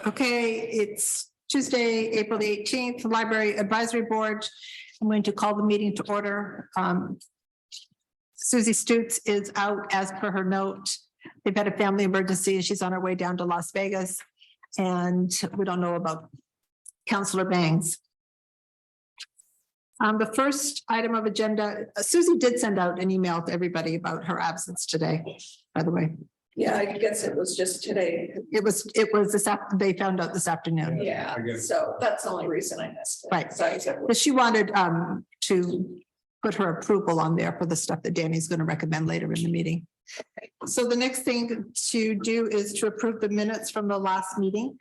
Okay, it's Tuesday, April the 18th, Library Advisory Board. I'm going to call the meeting to order. Susie Stutz is out as per her note. They've had a family emergency and she's on her way down to Las Vegas. And we don't know about Councillor Bangs. The first item of agenda, Susie did send out an email to everybody about her absence today, by the way. Yeah, I guess it was just today. It was this after, they found out this afternoon. Yeah, so that's the only reason I missed it. Right. So I said, But she wanted to put her approval on there for the stuff that Danny's going to recommend later in the meeting. So the next thing to do is to approve the minutes from the last meeting.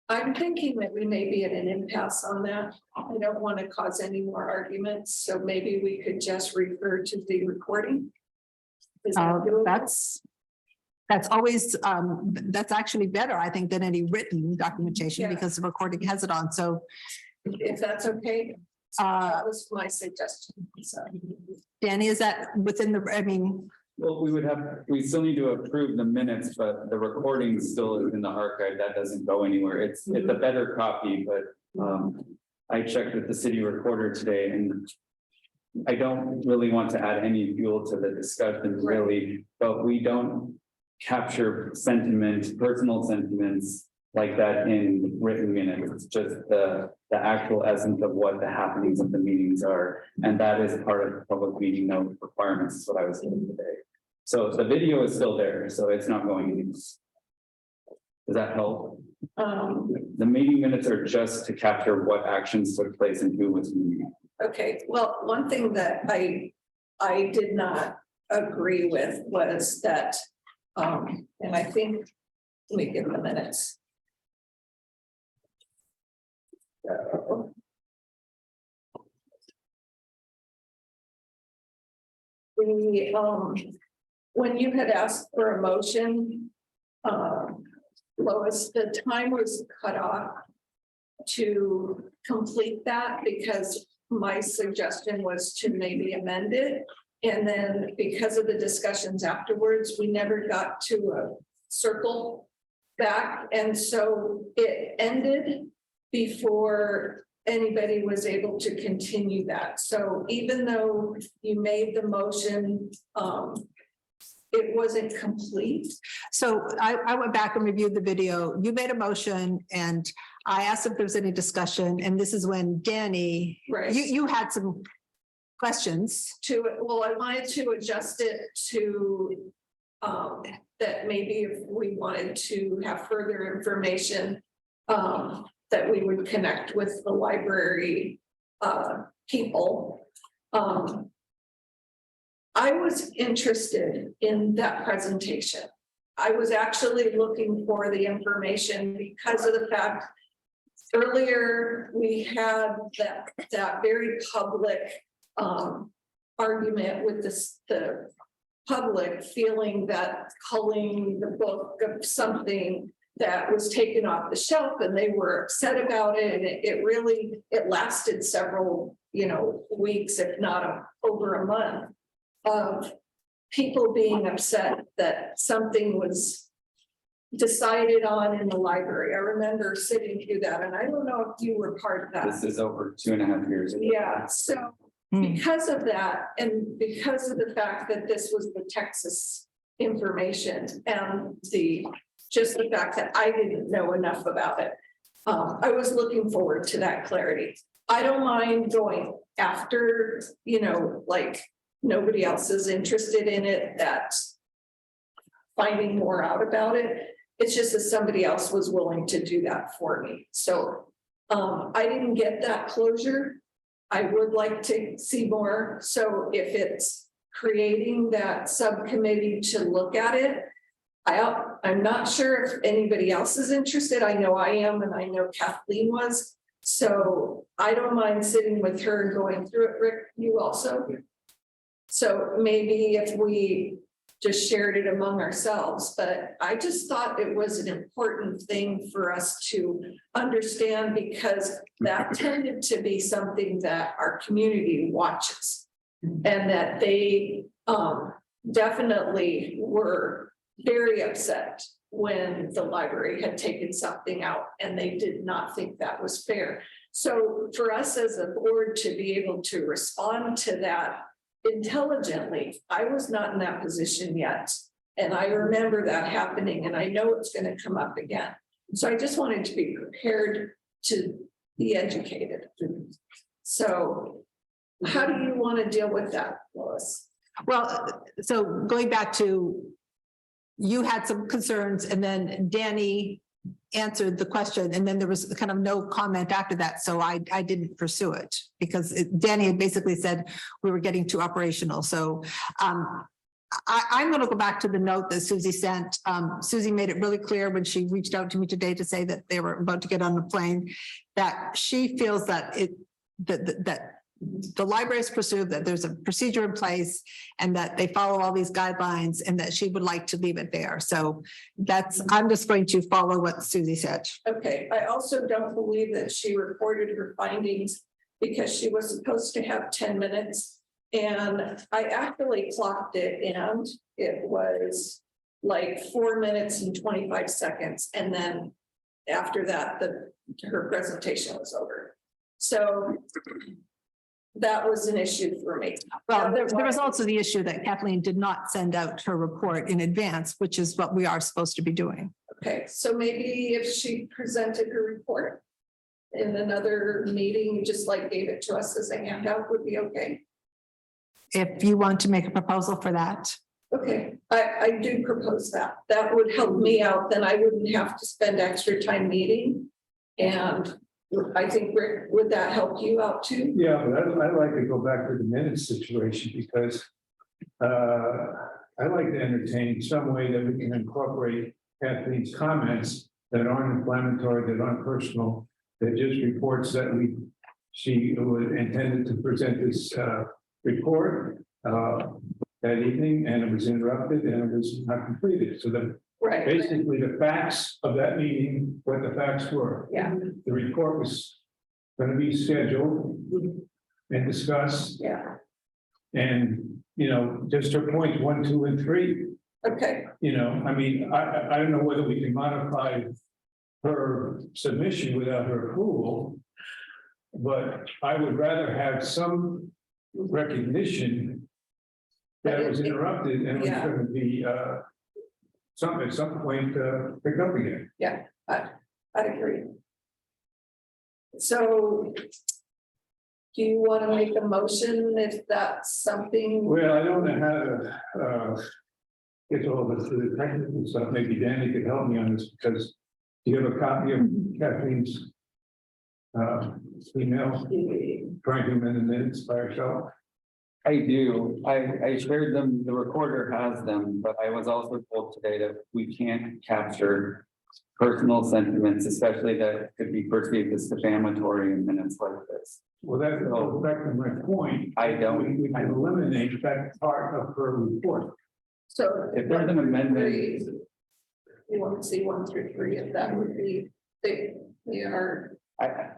I'm thinking that we may be at an impasse on that. I don't want to cause any more arguments, so maybe we could just refer to the recording. Is that doable? That's always, that's actually better, I think, than any written documentation Yeah. because the recording has it on. So If that's okay, that was my suggestion. So, Danny, is that within the, I mean, Well, we still need to approve the minutes, but the recording still is in the archive. That doesn't go anywhere. It's a better copy, but I checked with the city recorder today and I don't really want to add any fuel to the discussion really, but we don't capture sentiment, personal sentiments like that in written minutes. It's just the actual essence of what the happenings of the meetings are. And that is part of the public meeting note requirements is what I was doing today. So the video is still there, so it's not going anywhere. Does that help? The meeting minutes are just to capture what actions took place and who was meeting. okay, well, one thing that I did not agree with was that, and I think, let me give the minutes. So, when you had asked for a motion, Lois, the time was cut off to complete that because my suggestion was to maybe amend it. And then because of the discussions afterwards, we never got to a circle back. And so it ended before anybody was able to continue that. So even though you made the motion, it wasn't complete. so I went back and reviewed the video. You made a motion and I asked if there was any discussion. And this is when Danny, Right. you had some questions. Well, I wanted to adjust it to that maybe if we wanted to have further information, that we would connect with the library people. I was interested in that presentation. I was actually looking for the information because of the fact earlier we had that very public argument with the public feeling that culling the book of something that was taken off the shelf and they were upset about it. And it lasted several, weeks, if not over a month, of people being upset that something was decided on in the library. I remember sitting through that and I don't know if you were part of that. This is over 2.5 years ago. Yeah, so because of that, and because of the fact that this was the Texas information and just the fact that I didn't know enough about it, I was looking forward to that clarity. I don't mind going after, like nobody else is interested in it, that's finding more out about it. It's just that somebody else was willing to do that for me. So I didn't get that closure. I would like to see more. So if it's creating that subcommittee to look at it, I'm not sure if anybody else is interested. I know I am, and I know Kathleen was. So I don't mind sitting with her and going through it. Rick, you also? So maybe if we just shared it among ourselves, but I just thought it was an important thing for us to understand because that tended to be something that our community watches and that they definitely were very upset when the library had taken something out and they did not think that was fair. So for us as a board to be able to respond to that intelligently, I was not in that position yet. And I remember that happening and I know it's going to come up again. So I just wanted to be prepared to be educated. So how do you want to deal with that, Lois? Well, so going back to, you had some concerns and then Danny answered the question and then there was kind of no comment after that. So I didn't pursue it because Danny had basically said we were getting too operational. So I'm going to go back to the note that Susie sent. Susie made it really clear when she reached out to me today to say that they were about to get on the plane, that she feels that that the library has pursued that there's a procedure in place and that they follow all these guidelines and that she would like to leave it there. So I'm just going to follow what Susie said. Okay, I also don't believe that she reported her findings because she was supposed to have 10 minutes. And I actually clocked it and it was like 4 minutes and 25 seconds. And then after that, her presentation was over. So that was an issue for me. Well, there was also the issue that Kathleen did not send out her report in advance, which is what we are supposed to be doing. Okay, so maybe if she presented her report in another meeting, just like gave it to us as a handout would be okay. If you want to make a proposal for that. Okay, I do propose that. That would help me out. Then I wouldn't have to spend extra time meeting. And I think, Rick, would that help you out too? Yeah, but I'd like to go back to the minutes situation because I'd like to entertain some way that we can incorporate Kathleen's comments that aren't inflammatory, that aren't personal, that just reports that she was intended to present this report that evening and it was interrupted and it was not completed. So that Right. basically the facts of that meeting, what the facts were. Yeah. The report was going to be scheduled and discussed. Yeah. And, just her points 1, 2, and 3, Okay. I mean, I don't know whether we can modify her submission without her approval. But I would rather have some recognition that it was interrupted and it was Yeah. going to be at some point picked up again. Yeah, I agree. So do you want to make a motion if that's something? Well, I don't know how to get all this to the technical stuff. Maybe Danny could help me on this because you have a copy of Kathleen's email trying to amend the minutes by herself. I do. I shared them. The recorder has them, but I was also told today that we can't capture personal sentiments, especially that could be perceived as defamatory in minutes like this. Well, that goes back to my point. I don't. We can eliminate that part of her report. So If there's an amendment, you want to see 1 through 3, if that would be, they are.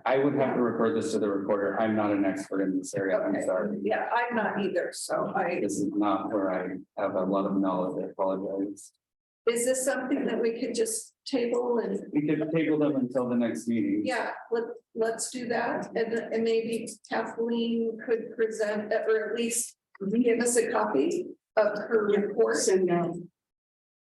I would have to refer this to the recorder. I'm not an expert in this area. I'm Okay. sorry. Yeah, I'm not either. So This is not where I have a lot of knowledge. I apologize. is this something that we could just table and, We could table them until the next meeting. yeah, let's do that. And maybe Kathleen could present, or at least give us a copy of her report.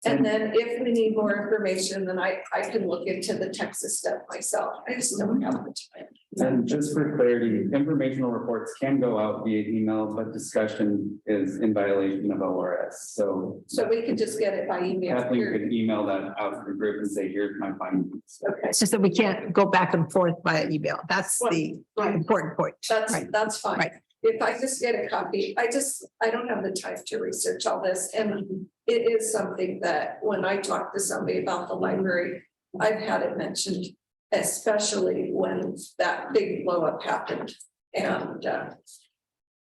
And then if we need more information, then I can look into the Texas stuff myself. I just don't have the time. And just for clarity, informational reports can go out via email, but discussion is in violation of ORS. So So we can just get it by email. Kathleen could email that out to the group and say, here's my findings. Okay, It's just that we can't go back and forth by email. That's the Right. important point. Right. that's fine. Right. If I just get a copy, I don't have the time to research all this, and it is something that when I talk to somebody about the library, I've had it mentioned, especially when that big blow up happened. And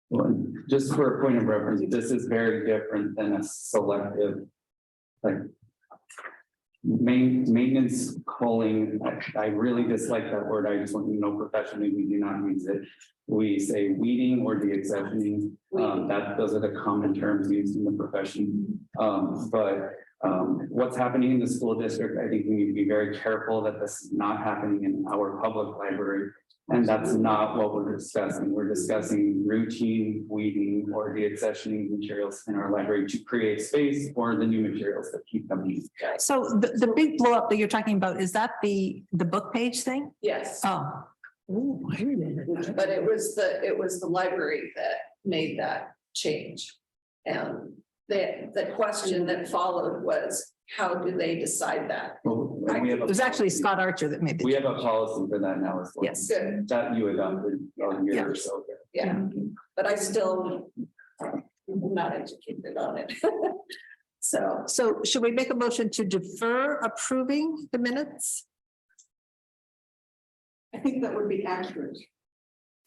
Well, just for a point of reference, this is very different than a selective, like, maintenance calling, I really dislike that word. I just want you to know professionally, we do not use it. We say weeding or de-accessioning, those are the common terms used in the profession. What's happening in the school district, I think we need to be very careful that this is not happening in our public library. And that's not what we're discussing. We're discussing routine weeding or de-accessioning materials in our library to create space for the new materials that keep coming. So the big blow up that you're talking about, is that the book page thing? Yes, Oh. Ooh, I didn't- but it was the library that made that change. And the question that followed was, how do they decide that? Well, we have It was actually Scott Archer that made We the, have a policy for that now as well. yes. Good, That you adopted a year or so ago. yeah, but I still am not educated on it. So, should we make a motion to defer approving the minutes? I think that would be accurate.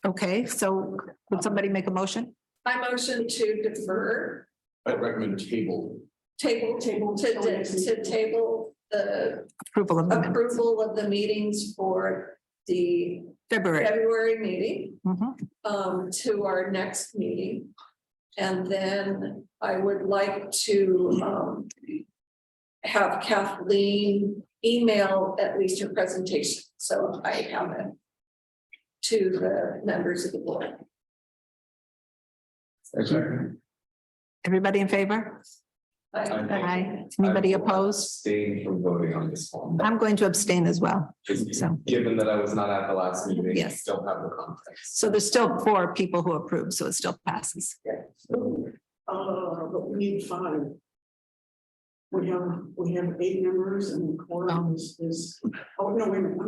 Okay, so would somebody make a motion? I motion to defer, I recommend table. table to table the Approval of the minutes, approval of the meetings for the February. February meeting Mhm. to our next meeting. And then I would like to have Kathleen email at least her presentation, so I have it to the members of the board. Everybody in favor? Aye. Anybody opposed? Staying from voting on this one. I'm going to abstain as well. So, Given that I was not at the last meeting. Yes. I Still have the context. so there's still 4 people who approve, so it still passes. But we need 5. We have 8 members and the quorum is, oh, no, wait a minute,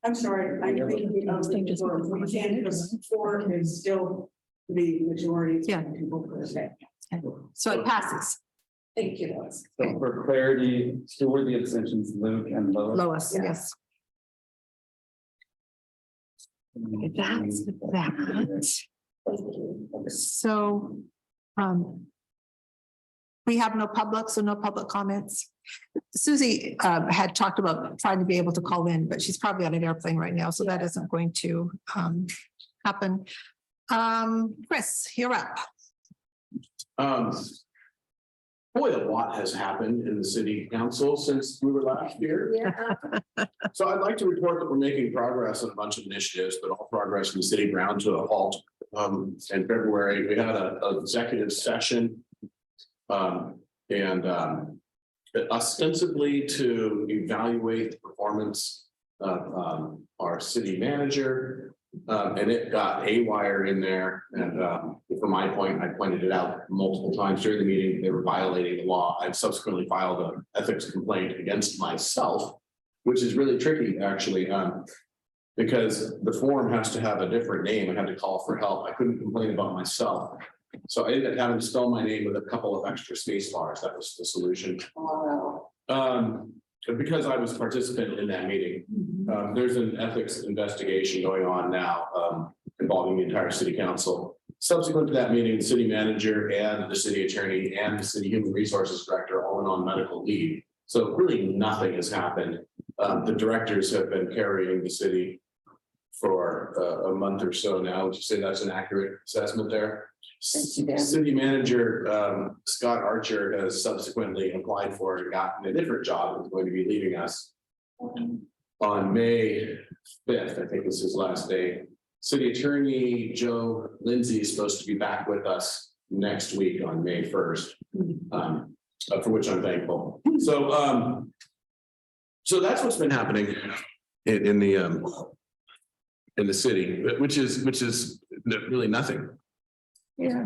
I'm sorry. I think we can't, because 4 is still the majority. Yeah. People present. So it passes. Thank you, Lois. So for clarity, who were the abstentions, Luke and Lois? Lois, yes. That's that. So, we have no public, so no public comments. Susie had talked about trying to be able to call in, but she's probably on an airplane right now, so that isn't going to happen. Chris, you're up. Boy, a lot has happened in the city council since we were last here. Yeah. So I'd like to report that we're making progress on a bunch of initiatives, but all progress in the city ground to a halt. In February, we had an executive session. Ostensibly to evaluate the performance of our city manager. And it got haywire in there. And from my point, I pointed it out multiple times during the meeting. They were violating the law. I've subsequently filed an ethics complaint against myself, which is really tricky, actually. Because the form has to have a different name. I had to call for help. I couldn't complain about myself. So I ended up having to spell my name with a couple of extra space bars. That was the solution. Because I was a participant in that meeting. There's an ethics investigation going on now involving the entire city council. Subsequent to that meeting, the city manager and the city attorney and the city human resources director all went on medical leave. So really nothing has happened. The directors have been carrying the city for a month or so now. Would you say that's an accurate assessment there? City manager Scott Archer has subsequently applied for and gotten a different job and is going to be leaving us on May 5th. I think was his last day. City attorney Joe Lindsay is supposed to be back with us next week on May 1st, for which I'm thankful. So that's what's been happening in the city, which is really nothing. Yeah.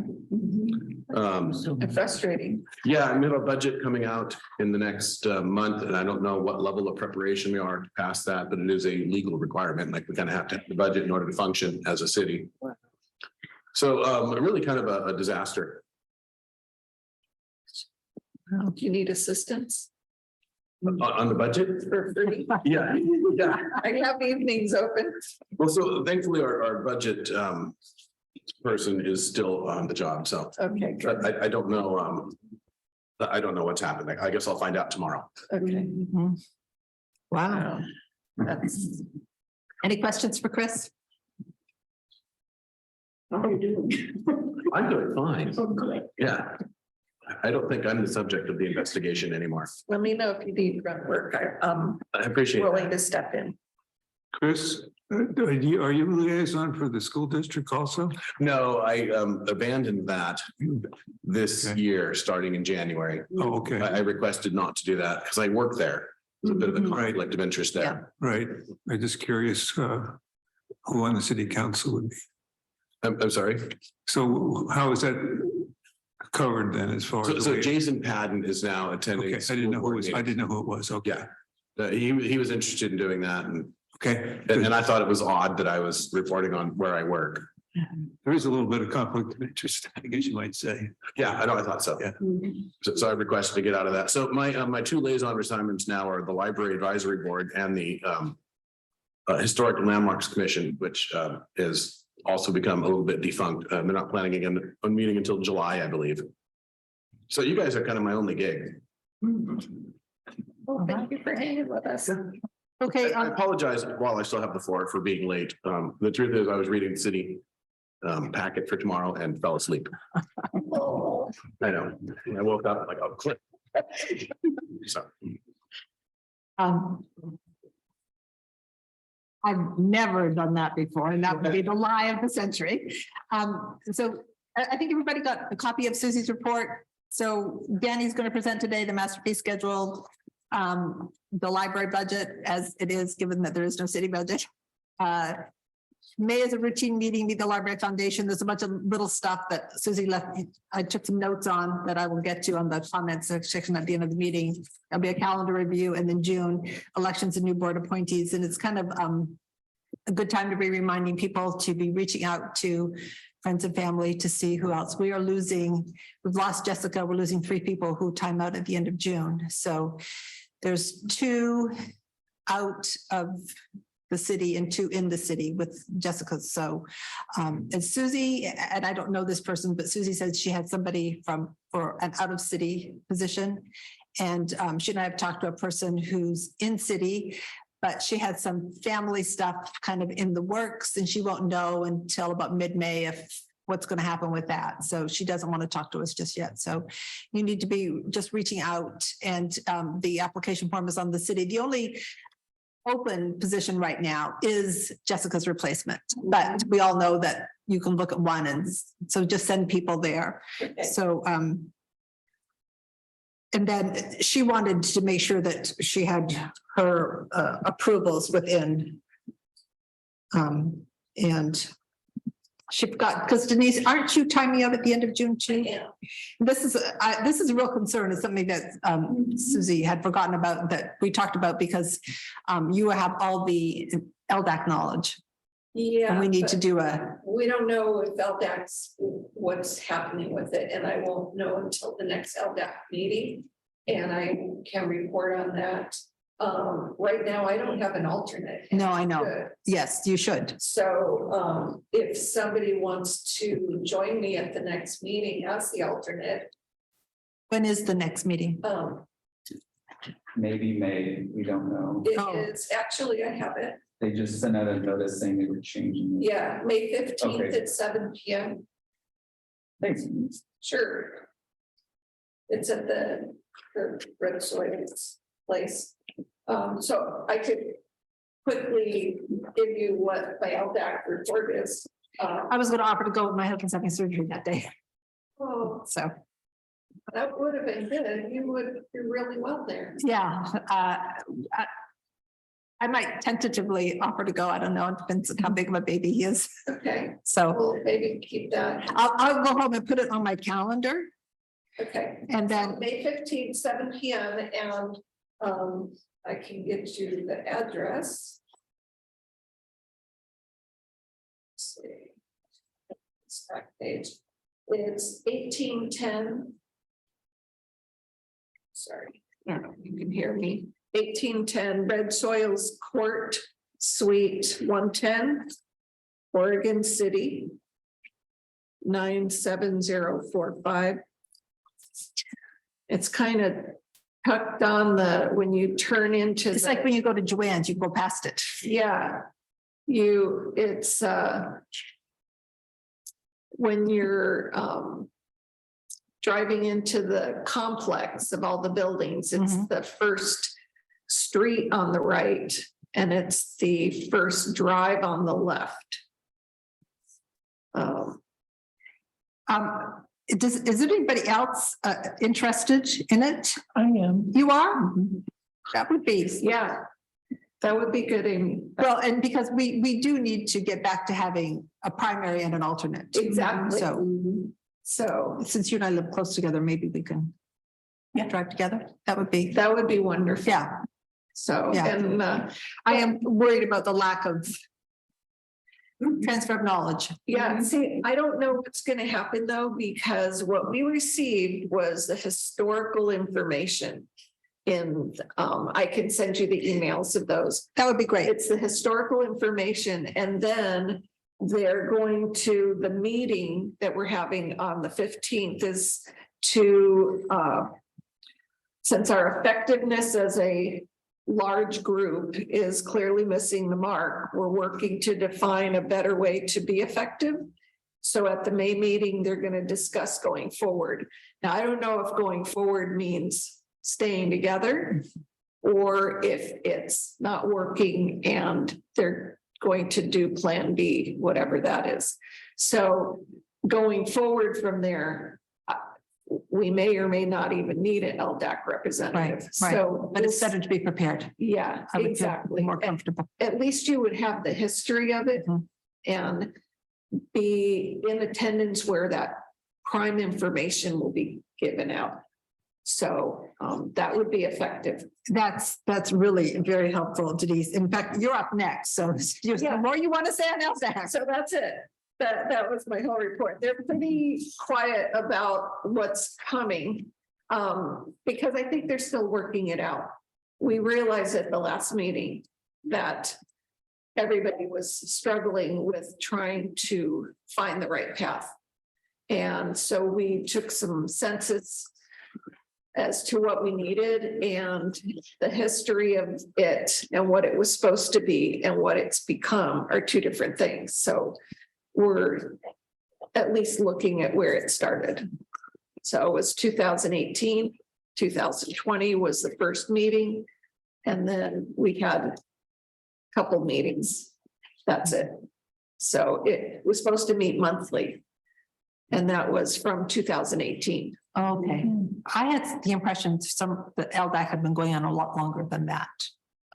Frustrating. Yeah, I have a budget coming out in the next month, and I don't know what level of preparation we are to pass that, but it is a legal requirement. Like we kind of have to have the budget in order to function as a city. So really kind of a disaster. Do you need assistance? On the budget? For free? Yeah, yeah. I have evenings open. Well, so thankfully our budget person is still on the job, so Okay, good. I don't know I don't know what's happening. I guess I'll find out tomorrow. Okay. Wow. That's- Any questions for Chris? How are you doing? I'm doing fine. Oh, good. Yeah. I don't think I'm the subject of the investigation anymore. Let me know if you need grunt work. I'm I appreciate it. willing to step in. Chris, are you liaison for the school district also? No, I abandoned that this Okay. year, starting in January. Oh, okay, I requested not to do that because I work there. There's a bit of a conflict of interest there. right. I'm just curious, who on the city council would be. I'm sorry. So how is that covered then as far as? So Jason Padden is now attending. Okay, I didn't know who it was. I school board didn't know who it was. Okay. meetings. Yeah. He was interested in doing that and Okay. and I thought it was odd that I was reporting on where I work. There is a little bit of conflict of interest, I guess you might say. Yeah, I know, I thought so. Yeah. So I requested to get out of that. So my two liaison assignments now are the Library Advisory Board and the Historic Landmarks Commission, which is also become a little bit defunct. They're not planning again on meeting until July, I believe. So you guys are kind of my only gig. Well, thank you for hanging with us. Okay, I apologize while I still have the floor for being late. The truth is I was reading the city packet for tomorrow and fell asleep. Oh, I know. I woke up like, oh, click. So, I've never done that before, and that would be the lie of the century. So I think everybody got a copy of Susie's report. So Danny's going to present today the master fee schedule, the library budget as it is, given that there is no city budget. May is a routine meeting, meet the library foundation. There's a bunch of little stuff that Susie left. I took some notes on that I will get to on the comments section at the end of the meeting. There'll be a calendar review, and then June, elections and new board appointees. And it's kind of a good time to be reminding people to be reaching out to friends and family to see who else. We've lost Jessica. We're losing 3 people who time out at the end of June. So there's 2 out of the city and 2 in the city with Jessica. So and Susie, and I don't know this person, but Susie said she had somebody for an out of city position. And she and I have talked to a person who's in city, but she had some family stuff kind of in the works, and she won't know until about mid-May if what's going to happen with that. So she doesn't want to talk to us just yet. So you need to be just reaching out, and the application form is on the city. The only open position right now is Jessica's replacement, but we all know that you can look at one, and so just send people there. okay. So, and then she wanted to make sure that she had her approvals within. And she forgot, because Denise, aren't you timing out at the end of June too? Yeah. This is a real concern. It's something that Susie had forgotten about, that we talked about, because you have all the LDAC knowledge, Yeah. and we need to but do a, We don't know if LDAC's, what's happening with it, and I won't know until the next LDAC meeting. And I can report on that. Right now, I don't have an alternate. no, I know. Good. Yes, you should. So if somebody wants to join me at the next meeting as the alternate, When is the next meeting? Maybe May, we don't know. it Oh. is, actually, I have it. They just sent out a notice saying they were changing. it. Yeah, May 15th Okay. at 7 PM. Thanks. Sure. It's at the Red Soils place. So I could quickly give you what my LDAC report is. I was going to offer to go, my husband's having surgery that day, Oh, so, that would have been good. You would do really well there. yeah. I might tentatively offer to go. I don't know. It depends on how big of a baby he is. Okay, So well, maybe keep that. I'll go home and put it on my calendar, Okay. and then, May 15th, 7 PM, and I can get you the address. Let's see. It's back page. It's 1810. Sorry, I don't know if you can hear me. 1810 Red Soils Court, Suite 110, Oregon City. 97045. It's kind of tucked on when you turn into. It's like when you go to Joanne's, you go past it. Yeah, it's when you're driving into the complex of all the buildings, it's the first street on the right, and it's the first drive on the left. Is anybody else interested in it? I am. You are? That would be, Yeah, that would be good, Amy. well, and because we do need to get back to having a primary and an alternate. Exactly. So So since you and I live close together, maybe we can drive together. That would be, that would be wonderful. yeah. So, Yeah. and I am worried about the lack of transfer of knowledge. yeah, see, I don't know what's gonna happen though, because what we received was the historical information. And I can send you the emails of those. That would be great. It's the historical information, and then they're going to the meeting that we're having on the 15th is to since our effectiveness as a large group is clearly missing the mark, we're working to define a better way to be effective. So at the May meeting, they're going to discuss going forward. Now, I don't know if going forward means staying together or if it's not working and they're going to do Plan B, whatever that is. So going forward from there, we may or may not even need an LDAC representative. Right. So, But it's better to be prepared. yeah, I would feel exactly. more comfortable. At least you would have the history of it Mhm. and be in attendance where that prime information will be given out. So that would be effective. That's really very helpful, Denise. In fact, you're up next. So the Yeah. more you want to say on LSAC. So that's it. That was my whole report. They're pretty quiet about what's coming. Because I think they're still working it out. We realized at the last meeting that everybody was struggling with trying to find the right path. And so we took some census as to what we needed and the history of it and what it was supposed to be and what it's become are two different things. So we're at least looking at where it started. So it was 2018, 2020 was the first meeting. And then we had a couple meetings. That's it. So it was supposed to meet monthly. And that was from 2018. Okay. I had the impression the LDAC had been going on a lot longer than that.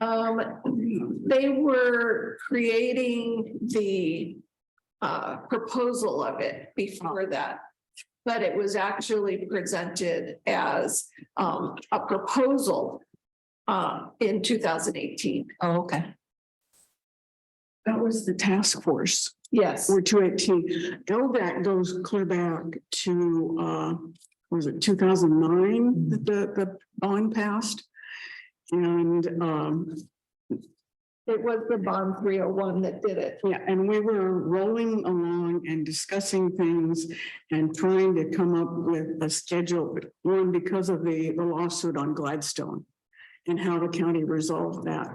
They were creating the proposal of it before that. But it was actually presented as a proposal in 2018. Oh, okay. That was the task force, Yes, or 218. LDAC goes clear back to, was it 2009 that the bond passed? And, it was the bond 301 that did it. yeah, and we were rolling along and discussing things and trying to come up with a schedule, one because of the lawsuit on Gladstone and how the county resolved that.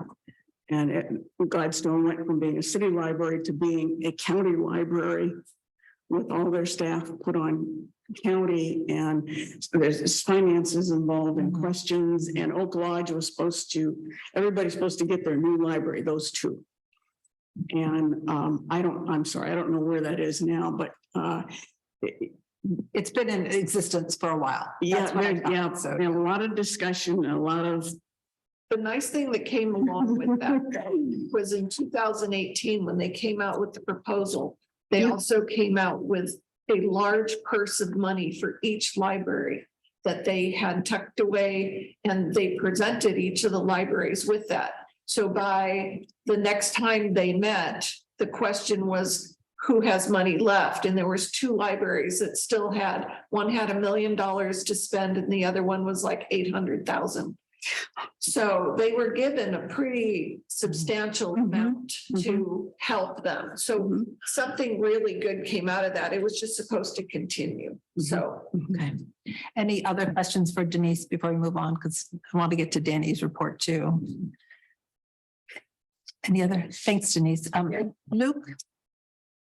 And Gladstone went from being a city library to being a county library with all their staff put on county, and there's finances involved in questions, and Oak Lodge was everybody's supposed to get their new library, those two. And I'm sorry, I don't know where that is now, but It's been in existence for a while. That's what I thought, so. a lot of discussion, a lot of, The nice thing that came along with that was in 2018, when they came out with the proposal, they also came out with a large purse of money for each library that they had tucked away, and they presented each of the libraries with that. So by the next time they met, the question was, who has money left? And there was two libraries that still had, one had $1 million to spend and the other one was like 800,000. So they were given a pretty substantial amount to help them. So something really good came out of that. It was just supposed to continue. So Okay. Any other questions for Denise before we move on? Because I want to get to Danny's report too. Any other? Thanks, Denise. Luke?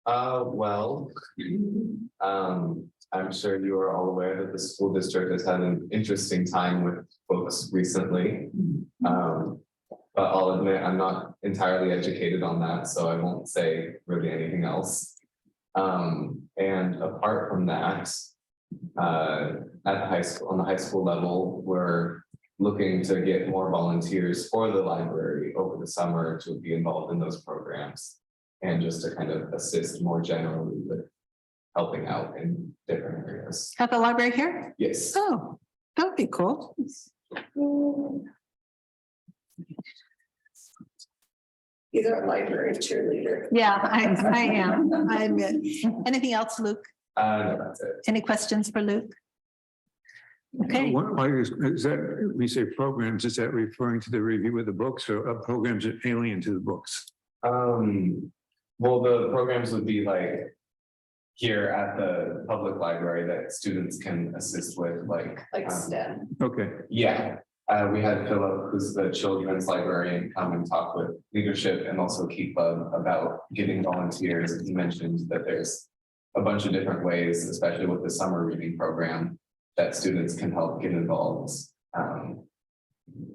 Well, I'm sure you are all aware that the school district has had an interesting time with books recently. But I'll admit, I'm not entirely educated on that, so I won't say really anything else. And apart from that, at the high school, on the high school level, we're looking to get more volunteers for the library over the summer to be involved in those programs. And just to kind of assist more generally with helping out in different areas. At the library here? Yes. Oh, that would be cool. he's our library cheerleader. Yeah, I am. I admit. Anything else, Luke? No, that's it. Any questions for Luke? Okay. Why is that, when you say programs, is that referring to the review of the books or programs that alien to the books? Well, the programs would be like here at the public library that students can assist with, like STEM. Okay, yeah. We had Philip, who's the children's librarian, come and talk with leadership and also Keep Love about getting volunteers. And he mentioned that there's a bunch of different ways, especially with the summer reading program, that students can help get involved.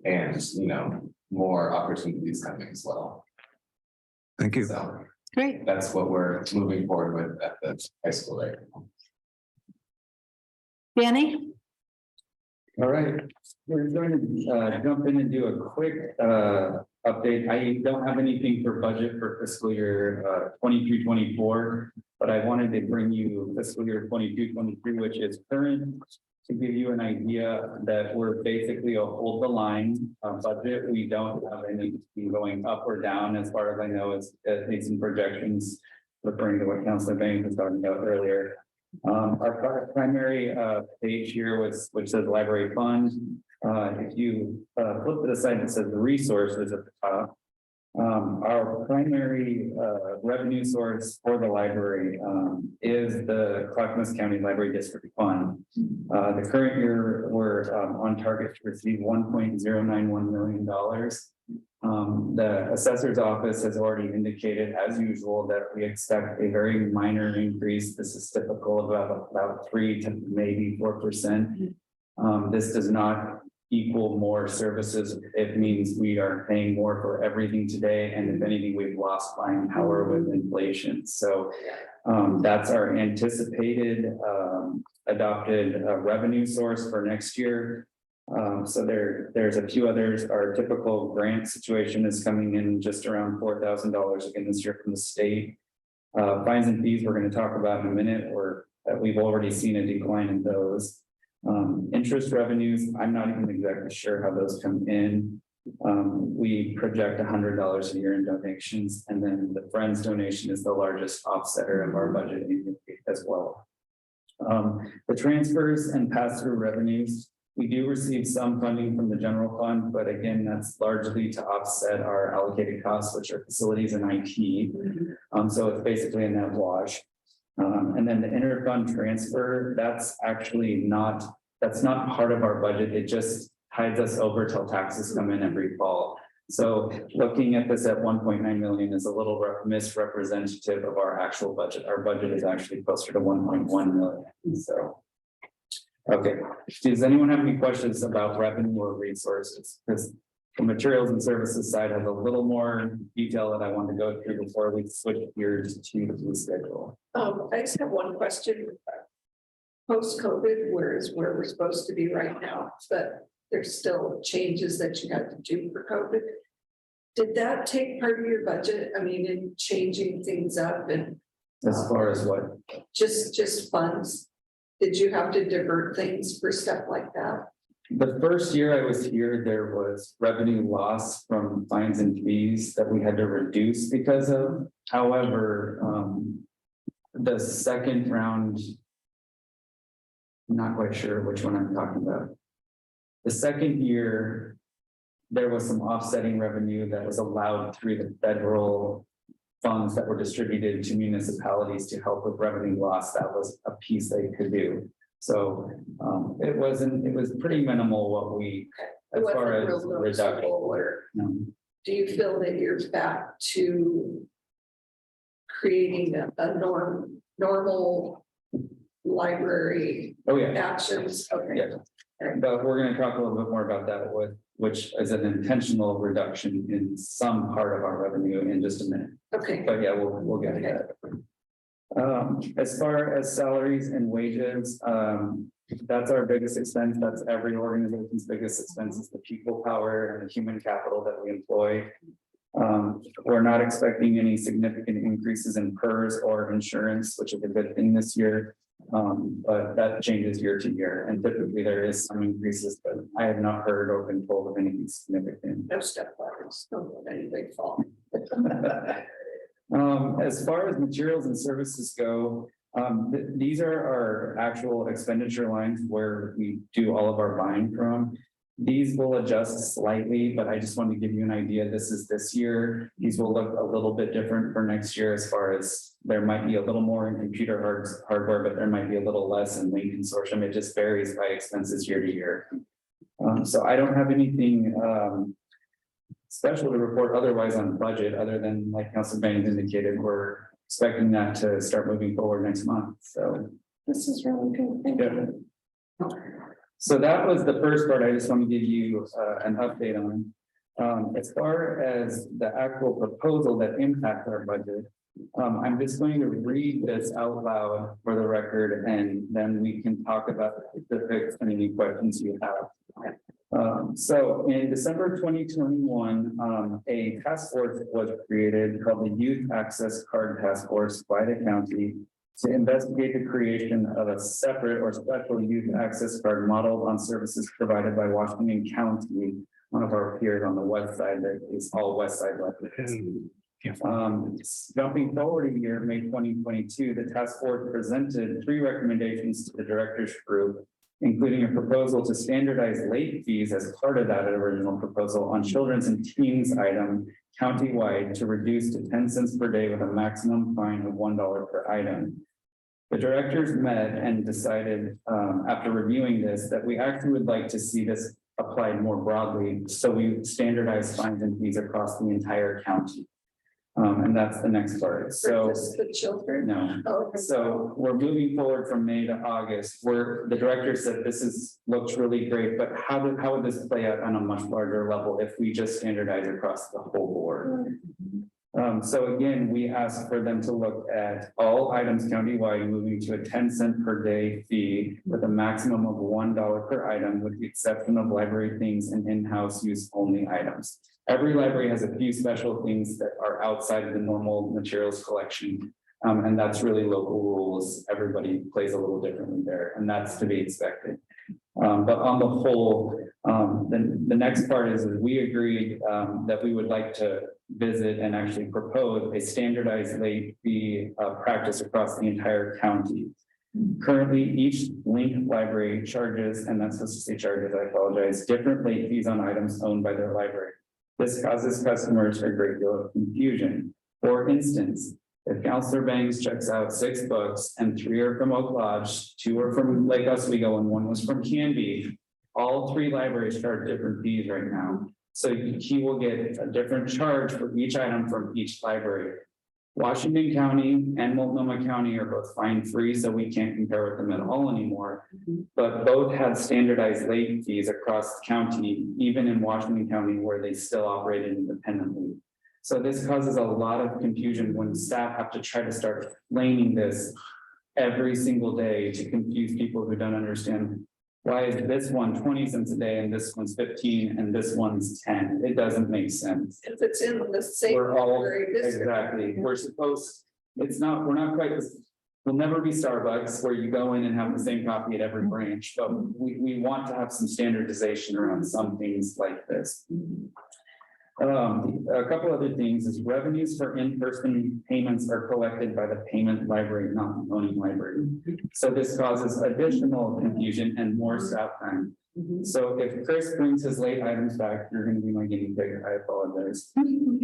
And, you know, more opportunities coming as well. thank you. So Great. that's what we're moving forward with at the high school right now. Danny? All right, we're going to jump in and do a quick update. I don't have anything for budget for fiscal year 23-24, but I wanted to bring you fiscal year 22-23, which is current, to give you an idea that we're basically a hold the line budget. We don't have anything going up or down as far as I know. It's some projections referring to what Councilor Bain was talking about earlier. Our primary page here which says library fund. If you flip to the side that says resources at the top, our primary revenue source for the library is the Clackamas County Library District Fund. The current year, we're on target to receive $1.091 million. The assessor's office has already indicated, as usual, that we expect a very minor increase. This is typical of about 3 to maybe 4%. This does not equal more services. It means we are paying more for everything today. And if anything, we've lost buying power with inflation. So that's our anticipated adopted revenue source for next year. So there's a few others. Our typical grant situation is coming in just around $4,000 again this year from the state. Fines and fees we're going to talk about in a minute, or we've already seen a decline in those. Interest revenues, I'm not even exactly sure how those come in. We project $100 a year in donations, and then the Friends donation is the largest offsetter of our budget as well. The transfers and pass-through revenues, we do receive some funding from the general fund, but again, that's largely to offset our allocated costs, which are facilities and IT. So it's basically a net wash. And then the interfund transfer, that's not part of our budget. It just tides us over till taxes come in every fall. So looking at this at 1.9 million is a little misrepresentative of our actual budget. Our budget is actually closer to 1.1 million. So, okay. Does anyone have any questions about revenue or resources? Because the materials and services side has a little more detail that I want to go through before we switch gears to the schedule. I just have one question. Post-COVID, where we're supposed to be right now, but there's still changes that you have to do for COVID. Did that take part of your budget? I mean, in changing things up and As far as what? just funds? Did you have to divert things for stuff like that? The first year I was here, there was revenue loss from fines and fees that we had to reduce because of. However, the second round, I'm not quite sure which one I'm talking about. The second year, there was some offsetting revenue that was allowed through the federal funds that were distributed to municipalities to help with revenue loss. That was a piece they could do. So it was pretty minimal what we, as It far wasn't as real reduction. noticeable, or do you feel that you're back to creating a normal library Oh, yeah. actions? Okay. Yeah. But we're gonna talk a little bit more about that with, which is an intentional reduction in some part of our revenue in just a minute. Okay. But yeah, we'll get to that. As far as salaries and wages, that's our biggest expense. That's every organization's biggest expense is the people power and the human capital that we employ. We're not expecting any significant increases in PERS or insurance, which is a good thing this year. But that changes year to year, and typically there is some increases, but I have not heard or been told of anything significant. No step ladders, don't let any big fall. As far as materials and services go, these are our actual expenditure lines where we do all of our buying from. These will adjust slightly, but I just want to give you an idea. This is this year. These will look a little bit different for next year, as far as there might be a little more in computer hardware, but there might be a little less in Link Consortium. It just varies by expenses year to year. So I don't have anything special to report otherwise on budget, other than like Council Banks indicated, we're expecting that to start moving forward next month. So This is really good. Thank you. so that was the first part. I just want to give you an update on. As far as the actual proposal that impacts our budget, I'm just going to read this out loud for the record, and then we can talk about the specifics and any questions you have. So in December 2021, a task force was created called the Youth Access Card Task Force by the county to investigate the creation of a separate or special youth access card modeled on services provided by Washington County, one of our peers on the west side that is all west side. Jumping forward a year, May 2022, the task force presented 3 recommendations to the directors group, including a proposal to standardize late fees as part of that original proposal on children's and teens item countywide to reduce to 10 cents per day with a maximum fine of $1 per item. The directors met and decided, after reviewing this, that we actually would like to see this applied more broadly. So we standardize fines and fees across the entire county. And that's the next part. So For just the children? no. Oh, So we're moving forward from May to August, where the director said looks really great, but how would this play out on a much larger level if we just standardize across the whole board? So again, we asked for them to look at all items countywide, moving to a 10 cent per day fee with a maximum of $1 per item, with the exception of library things and in-house use only items. Every library has a few special things that are outside of the normal materials collection. And that's really local rules. Everybody plays a little differently there, and that's to be expected. But on the whole, the next part is that we agreed that we would like to visit and actually propose a standardized late fee practice across the entire county. Currently, each Link library charges, and that's supposed to say charges, I apologize, different late fees on items owned by their library. This causes customers a great deal of confusion. For instance, if Counselor Banks checks out 6 books and 3 are from Oak Lodge, 2 are from Lake Oswego, and 1 was from Canby, all 3 libraries charge different fees right now. So he will get a different charge for each item from each library. Washington County and Multnomah County are both fine free, so we can't compare with them at all anymore. But both have standardized late fees across the county, even in Washington County, where they still operate independently. So this causes a lot of confusion when staff have to try to start explaining this every single day to confuse people who don't understand. Why is this one 20 cents a day and this one's 15 and this one's 10? It doesn't make sense. if it's in the same. We're all, library district. exactly, we're we're not quite this, we'll never be Starbucks where you go in and have the same coffee at every branch, but we want to have some standardization around some things like this. A couple other things is revenues for in-person payments are collected by the payment library, not the owning library. So this causes additional confusion and more staff time. So if Chris brings his late items back, you're gonna be my guinea pig. I apologize. And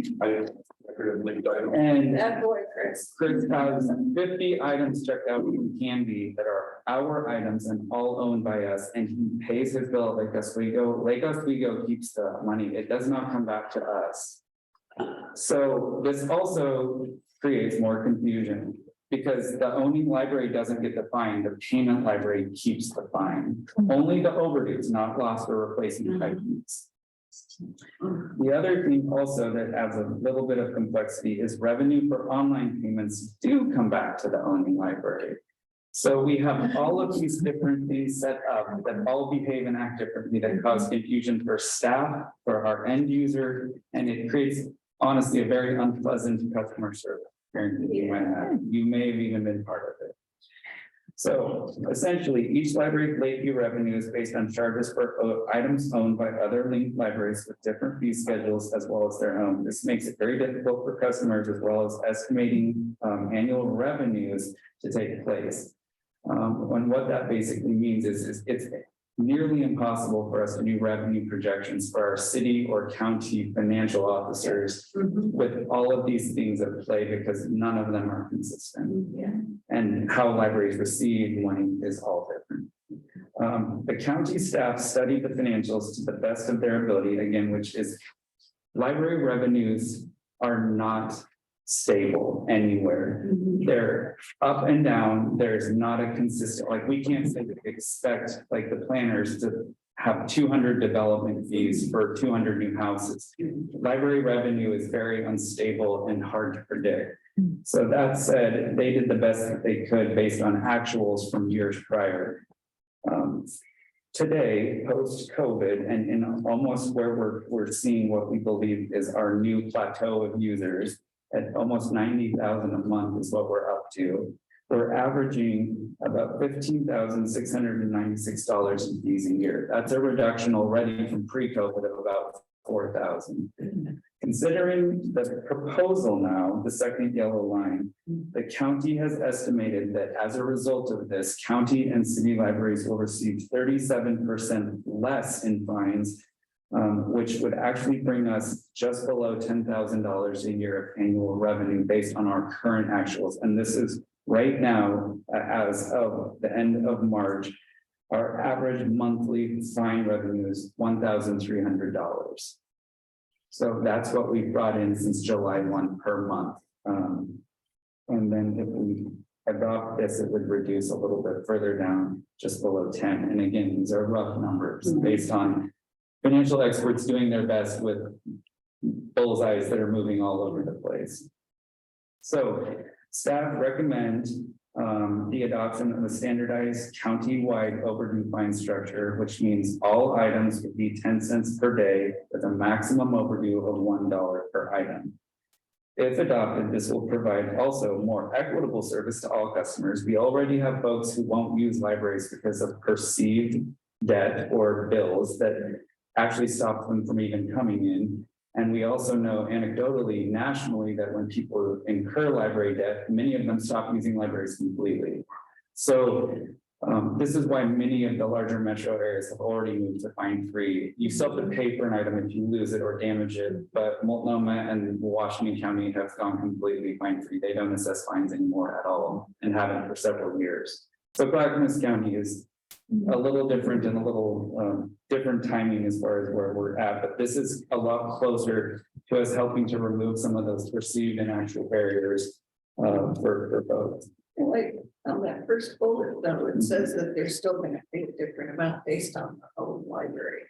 That boy, Chris. Chris has 50 items checked out from Canby that are our items and all owned by us, and he pays his bill at Lake Oswego. Lake Oswego keeps the money. It does not come back to us. So this also creates more confusion because the owning library doesn't get the fine, the payment library keeps the fine. Only the overdues, not lost or replacement items. The other thing also that adds a little bit of complexity is revenue for online payments do come back to the owning library. So we have all of these different things set up that all behave and act differently that cause confusion for staff, for our end user, and it creates honestly a very unpleasant customer service experience. You may have even been part of it. So essentially, each library late fee revenue is based on charges for items owned by other linked libraries with different fee schedules as well as their own. This makes it very difficult for customers as well as estimating annual revenues to take place. And what that basically means is it's nearly impossible for us to do revenue projections for our city or county financial officers with all of these things at play because none of them are consistent. Yeah. And how libraries receive money is all different. The county staff studied the financials to the best of their ability, again, which is library revenues are not stable anywhere. They're up and down. There's not a consistent, like we can't say that we expect like the planners to have 200 development fees for 200 new houses. Library revenue is very unstable and hard to predict. So that said, they did the best that they could based on actuals from years prior. Today, post-COVID, and in almost where we're seeing what we believe is our new plateau of users at almost 90,000 a month is what we're up to. We're averaging about $15,696 in fees a year. That's a reduction already from pre-COVID of about 4,000. Considering the proposal now, the second yellow line, the county has estimated that as a result of this, county and city libraries will receive 37% less in fines, which would actually bring us just below $10,000 a year of annual revenue based on our current actuals. And this is right now, as of the end of March, our average monthly fine revenue is $1,300. So that's what we brought in since July 1 per month. And then if we adopt this, it would reduce a little bit further down, just below 10. And again, these are rough numbers based on financial experts doing their best with bullseyes that are moving all over the place. So staff recommend the adoption of a standardized county-wide overdue fine structure, which means all items would be 10 cents per day with a maximum overdue of $1 per item. If adopted, this will provide also more equitable service to all customers. We already have folks who won't use libraries because of perceived debt or bills that actually stop them from even coming in. And we also know anecdotally, nationally, that when people incur library debt, many of them stop using libraries completely. So this is why many of the larger metro areas have already moved to fine free. You still have to pay for an item if you lose it or damage it, but Multnomah and Washington County have gone completely fine free. They don't assess fines anymore at all and haven't for several years. So Clackamas County is a little different and a little different timing as far as where we're at, but this is a lot closer to us helping to remove some of those perceived and actual barriers for both. Like on that first bullet, though, it says that they're still gonna pay a different amount based on the whole library.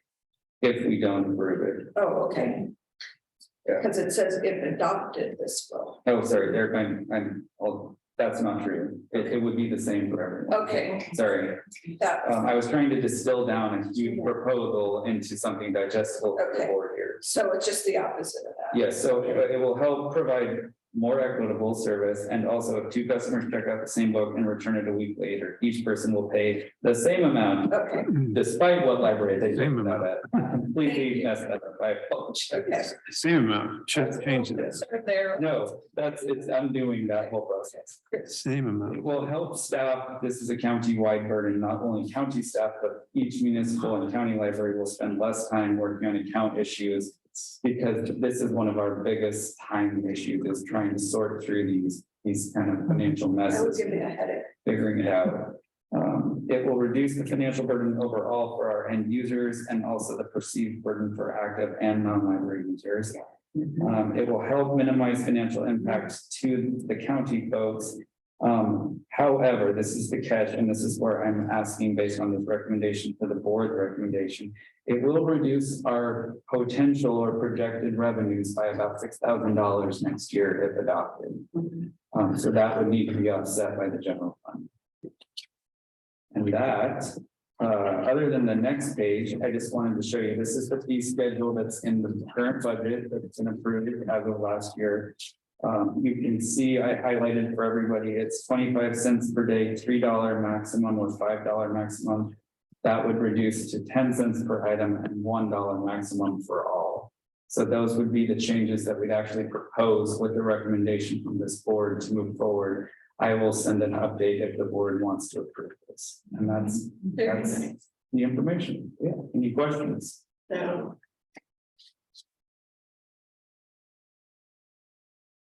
If we don't approve it. Oh, okay. Yeah. Because it says if adopted, this will. Oh, sorry, they're going, that's not true. It would be the same for everyone. Okay, Sorry. that, I was trying to distill down a huge proposal into something digestible for the Okay. board here. so it's just the opposite of that. Yes, so it will help provide more equitable service, and also if 2 customers check out the same book and return it a week later, each person will pay the same amount. Okay, Despite what library they Same looked amount. at. Completely messed that up. I okay. apologize. Same amount, change it, There. No, it's undoing that whole process. same amount. It will help staff. This is a county-wide burden, not only county staff, but each municipal and county library will spend less time working on account issues. Because this is one of our biggest time issues, is trying to sort through these kind of financial That would messes, give me a headache. figuring it out. It will reduce the financial burden overall for our end users and also the perceived burden for active and non-library users. It will help minimize financial impacts to the county folks. However, this is the catch, and this is where I'm asking based on this recommendation for the board recommendation. It will reduce our potential or projected revenues by about $6,000 next year if adopted. So that would need to be offset by the general fund. And that, other than the next page, I just wanted to show you, this is the fee schedule that's in the current budget that's been approved as of last year. You can see I highlighted for everybody, it's 25 cents per day, $3 maximum or $5 maximum. That would reduce to 10 cents per item and $1 maximum for all. So those would be the changes that we'd actually propose with the recommendation from this board to move forward. I will send an update if the board wants to approve this. And that's Very nice. the information. Yeah, any questions? So,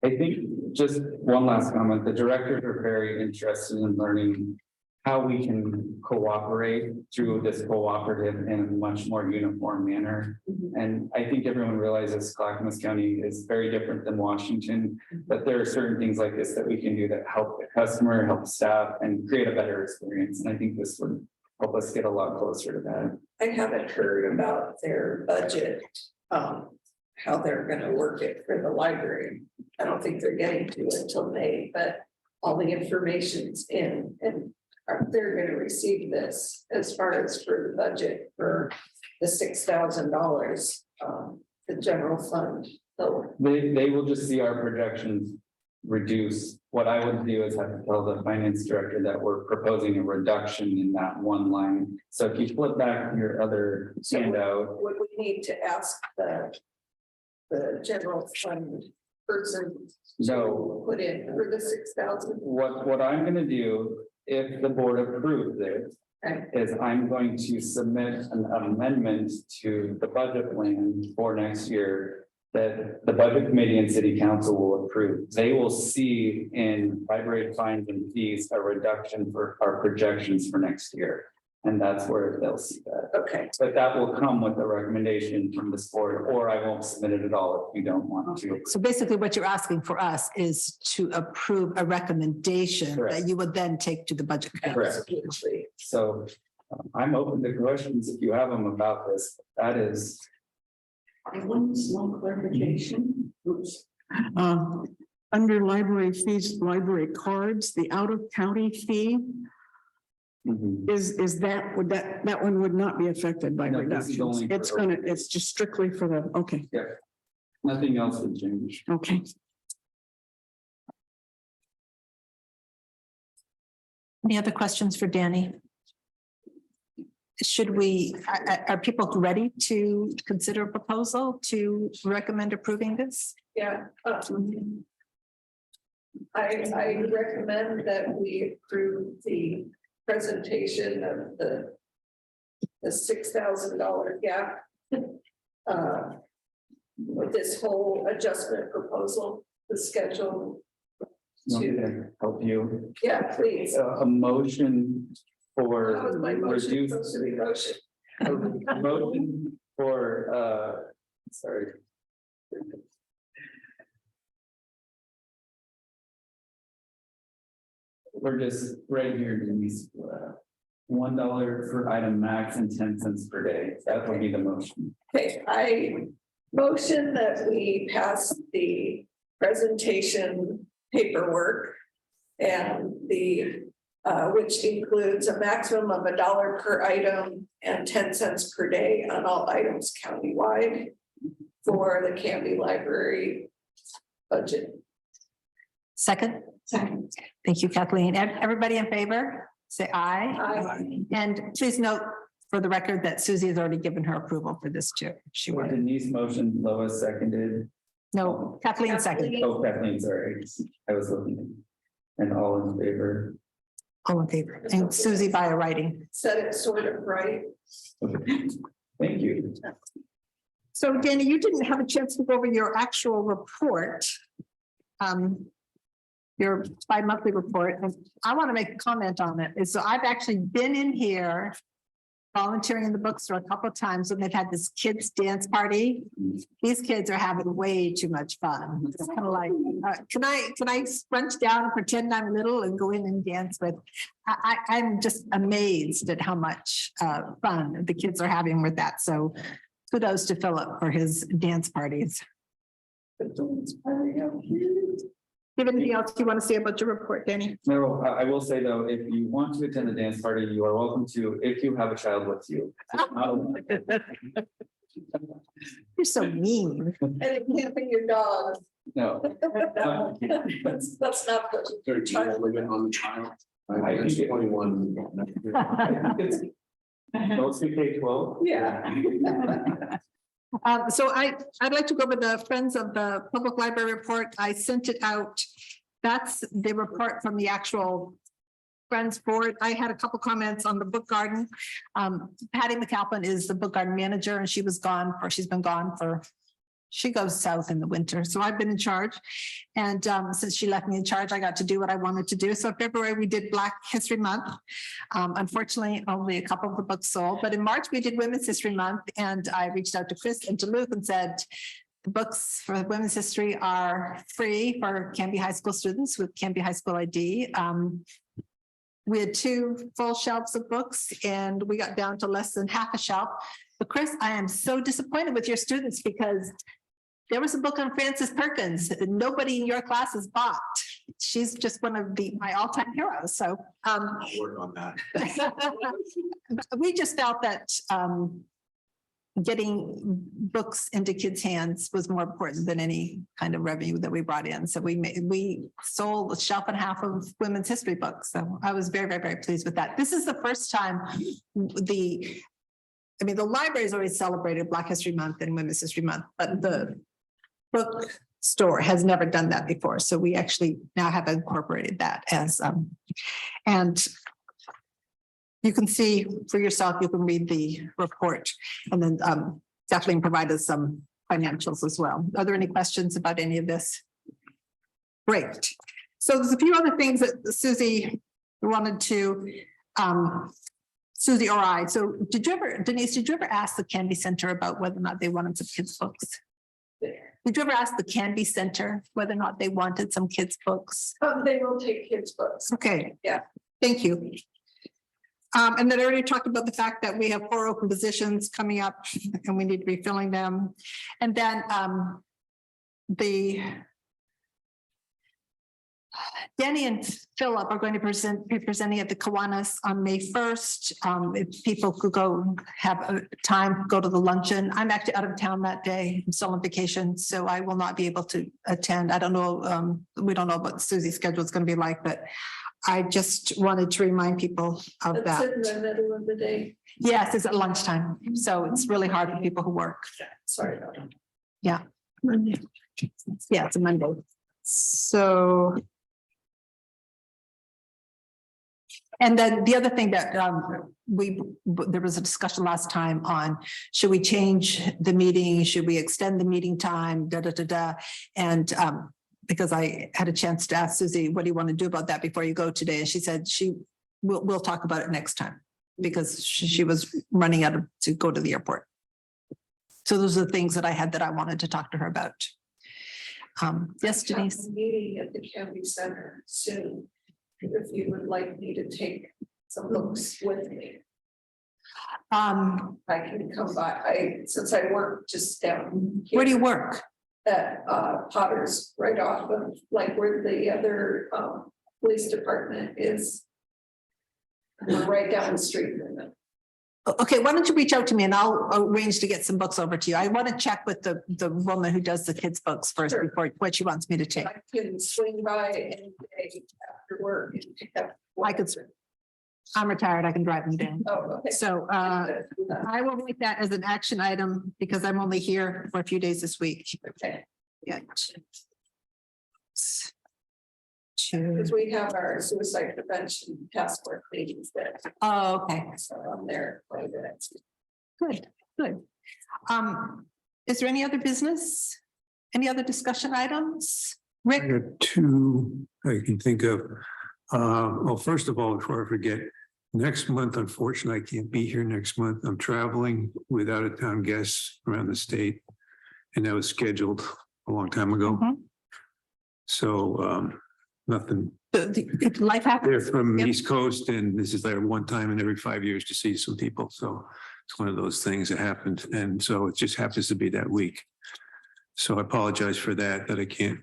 I think just one last comment, the directors are very interested in learning how we can cooperate through this cooperative in a much more uniform manner. And I think everyone realizes Clackamas County is very different than Washington, but there are certain things like this that we can do that help the customer, help staff, and create a better experience. And I think this would help us get a lot closer to that. I haven't heard about their budget, how they're gonna work it for the library. I don't think they're getting to it until May, but all the information's in and they're gonna receive this as far as for the budget for the $6,000, the general fund. So They will just see our projections reduce. What I would do is have to tell the finance director that we're proposing a reduction in that one line. So if you flip back your other handout, would we need to ask the general fund person to No. put in for the 6,000? what I'm gonna do, if the board approves it, Okay. is I'm going to submit an amendment to the budget plan for next year that the budget committee and city council will approve. They will see in library fines and fees a reduction for our projections for next year. And that's where they'll see that. Okay, But that will come with a recommendation from this board, or I won't submit it at all if you don't want to. So basically what you're asking for us is to approve a recommendation Correct. that you would then take to the budget. committee. Correct. absolutely. So I'm open to questions if you have them about this. That is, And one small clarification. Oops. Under library fees, library cards, the out-of-county fee, is that, that one would not be affected by No, this is reductions? only for It's gonna, open. it's just strictly for the, okay, nothing else would change. okay. Any other questions for Danny? Should we, are people ready to consider a proposal to recommend approving this? Yeah. I recommend that we approve the presentation of the $6,000 gap. With this whole adjustment proposal, the schedule. Want me To, to help you? yeah, please. A motion for That was my motion, reduce. supposed to be motion. A motion for, sorry. We're just right here, Denise, $1 per item max and 10 cents per day. That would be the motion. Okay, I motion that we pass the presentation paperwork and the, which includes a maximum of $1 per item and 10 cents per day on all items countywide for the Canby Library budget. Second? Second. Thank you, Kathleen. Everybody in favor, say aye. Aye. And please note for the record that Susie has already given her approval for this too. She wanted, Denise motion, Lois seconded. no, Kathleen seconded. Oh, Kathleen, sorry. I was looking. And all in favor. All in favor. And Susie via writing. Said it sort of right. Okay. Thank you. So Danny, you didn't have a chance to go over your actual report. Your bi-monthly report, and I want to make a comment on it. So I've actually been in here volunteering in the bookstore a couple of times when they've had this kids dance party. These kids are having way too much fun. It's kind of like, can I scrunch down and pretend I'm little and go in and dance with? I'm just amazed at how much fun the kids are having with that. So kudos to Philip for his dance parties. Do you have anything else you want to say about your report, Danny? No, I will say though, if you want to attend the dance party, you are welcome to, if you have a child with you. You're so mean. And it can't be your dog. No. That's not good. 13 limit on the child. I think It's it- 21. Most K-12. Yeah. So I'd like to go over the Friends of the Public Library report. I sent it out. That's the report from the actual Friends board. I had a couple comments on the book garden. Patty McAlpin is the book garden manager and she's been gone for, she goes south in the winter. So I've been in charge. And since she left me in charge, I got to do what I wanted to do. So February, we did Black History Month. Unfortunately, only a couple of the books sold, but in March, we did Women's History Month. And I reached out to Chris and to Luke and said, the books for women's history are free for Canby High School students with Canby High School ID. We had 2 full shelves of books and we got down to less than half a shelf. But Chris, I am so disappointed with your students because there was a book on Frances Perkins that nobody in your class has bought. She's just one of my all-time heroes. So I'll work on that. we just felt that getting books into kids' hands was more important than any kind of revenue that we brought in. So we sold a shelf and a half of women's history books. So I was very, very, very pleased with that. This is the first time the library's always celebrated Black History Month and Women's History Month, but the bookstore has never done that before. So we actually now have incorporated that as, and you can see for yourself, you can read the report and then definitely provided some financials as well. Are there any questions about any of this? Great. So there's a few other things that Susie wanted to, Susie or I. So Denise, did you ever ask the Canby Center about whether or not they wanted some kids' books? Did you ever ask the Canby Center whether or not they wanted some kids' books? They will take kids' books. Okay. Yeah. Thank you. And then I already talked about the fact that we have 4 open positions coming up and we need to be filling them. And then Danny and Philip are going to be presenting at the Kiwanis on May 1st. If people could go have a time, go to the luncheon. I'm actually out of town that day. I'm still on vacation, so I will not be able to attend. I don't know. We don't know what Susie's schedule is going to be like, but I just wanted to remind people of That's that. in the middle of the day. Yes, it's at lunchtime, so it's really hard for people who work. Sorry about that. Yeah, it's a Monday. So. And then the other thing that there was a discussion last time on, should we change the meeting? Should we extend the meeting time? And because I had a chance to ask Susie, what do you want to do about that before you go today? And she said we'll talk about it next time because she was running out to go to the airport. So those are the things that I had that I wanted to talk to her about. Yes, Denise. I'm meeting at the Canby Center soon. If you would like me to take some books with me, I can come by. Since I work just down here Where do you work? at Potter's, right off of like where the other police department is. Right down the street from it. Okay, why don't you reach out to me and I'll arrange to get some books over to you. I want to check with the woman who does the kids' books first Sure. before what she wants me to take. I can swing by any day after work. and pick up I could- I'm retired, I can drive them down. Oh, okay. So I will make that as an action item because I'm only here for a few days this week. Okay, Yeah. because we have our suicide prevention task force meetings there. Oh, okay, So I'm there quite a bit. good, good. Is there any other business? Any other discussion items? I Rick? got two I can think of. Well, first of all, before I forget, next month, unfortunately, I can't be here next month. I'm traveling with out-of-town guests around the state. And that was scheduled a long time ago. Mhm. So nothing. Life They're happens. from the Yep. East Coast and this is their one time in every 5 years to see some people. So it's one of those things that happened. And so it just happens to be that week. So I apologize for that I can't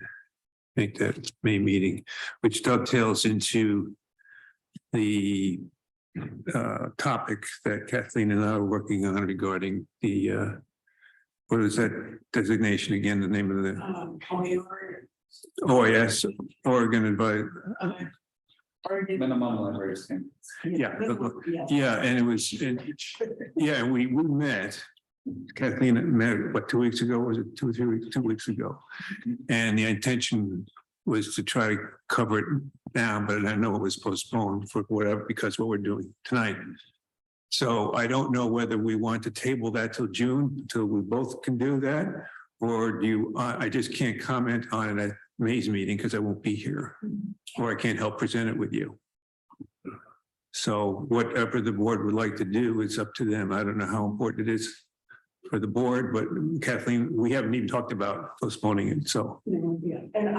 make that May meeting, which dovetails into the topic that Kathleen and I are working on regarding the what is that designation again, the name of the OAS, Oregon Advice. Minimum library standards. Yeah, yeah, and it was, yeah, we met. Kathleen met, what, 2 weeks ago? Was it 2 or 3 weeks? 2 weeks ago. And the intention was to try to cover it down, but I know it was postponed for whatever, because what we're doing tonight. So I don't know whether we want to table that till June, till we both can do that. Or do you, I just can't comment on it at May's meeting because I won't be here. Or I can't help present it with you. So whatever the board would like to do, it's up to them. I don't know how important it is for the board, but Kathleen, we haven't even talked about postponing it, so. Yeah, and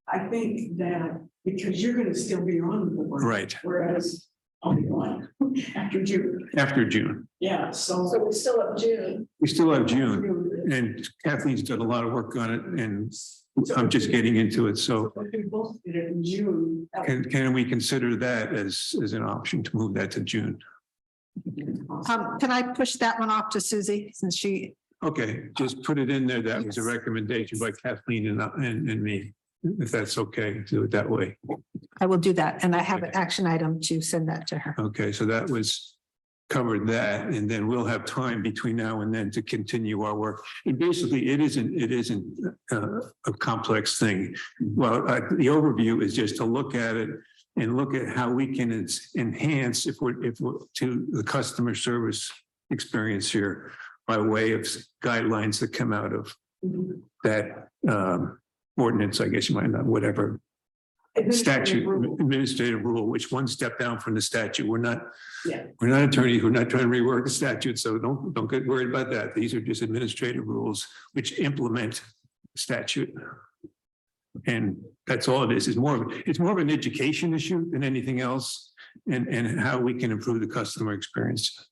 I think that because you're gonna still be on the board. Right. Whereas I'll be on after June. After June. Yeah, So so. we still have June. We still have June, and Kathleen's done a lot of work on it, and I'm just getting into it, so We both did it in June. can we consider that as an option to move that to June? Can I push that one off to Susie since she, Okay, just put it in there. That was a recommendation by Kathleen and me, if that's okay, do it that way. I will do that. And I have an action item to send that to her. Okay, so that was covered that, and then we'll have time between now and then to continue our work. And basically, it isn't a complex thing. Well, the overview is just to look at it and look at how we can enhance if we're to the customer service experience here by way of guidelines that come out of that ordinance, I guess you might not, whatever statute, administrative rule, which one step down from the statute. We're not attorneys. We're not trying to rework the statute. So don't get worried about that. These are just administrative rules which implement statute. And that's all it is. It's more of an education issue than anything else, and how we can improve the customer experience.